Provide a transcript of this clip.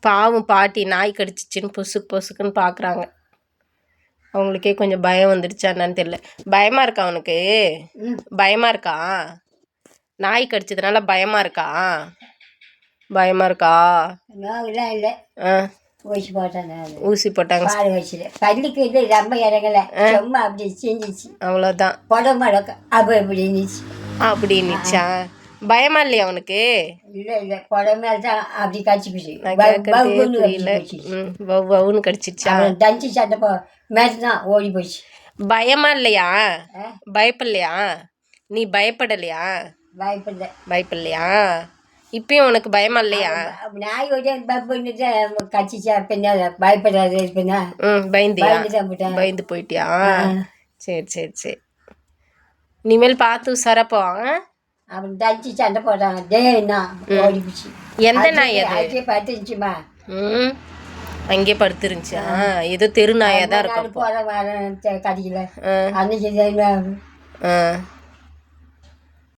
பாவம் பாட்டி நாய் கடிச்சிச்சின்னு பொசுக்குன்னு பார்க்குறாங்க. அவங்களுக்கே கொஞ்சம் பயம் வந்துடுச்சா என்னன்னு தெரியல. பயமாக இருக்கா அவனுக்கு? பயமாக இருக்கா? நாய் கடிச்சதுனால பயமாக இருக்கா? பயமாக இருக்கா? இல்லை. ஊசி போட்டாங்க. ஊசி போட்டாங்க. பால் வச்சுல பள்ளிக்கு இல்லை ரொம்ப இறங்கலை. சும்மா அப்படி செஞ்சிச்சு. அவ்வளோதான். உடம்பு அப்போ இப்படி இருந்துச்சு. அப்படி இருந்துச்சா? பயமா இல்லையா அவனுக்கு? இல்லை உடம்பு தான் அப்படி கடிச்சிக்கிச்சு. வவுன்னு கடிச்சிச்சா? தஞ்சி சண்டை மேலே தான் ஓடி போச்சு. பயமா இல்லையா? பயப்படலையா? நீ பயப்படலையா? பயப்படலையா? இப்பயும் உனக்கு பயமா இல்லையா? நாய் கடிச்சிச்சா பின்ன பயப்படாது. பயந்து போயிட்டியா? சரி. இனிமேல் பார்த்து உசாரப்போ. அவன் தஞ்சி சண்டை போட்டாங்க. டேன்னா ஓடி போச்சு. எந்த நாய் அது? அங்கே படுத்துருச்சுமா. அங்கே படுத்துருந்துச்சா? ஏதோ தெரு நாயா தான் இருக்கும். போற கடிக்கல அன்னைக்கு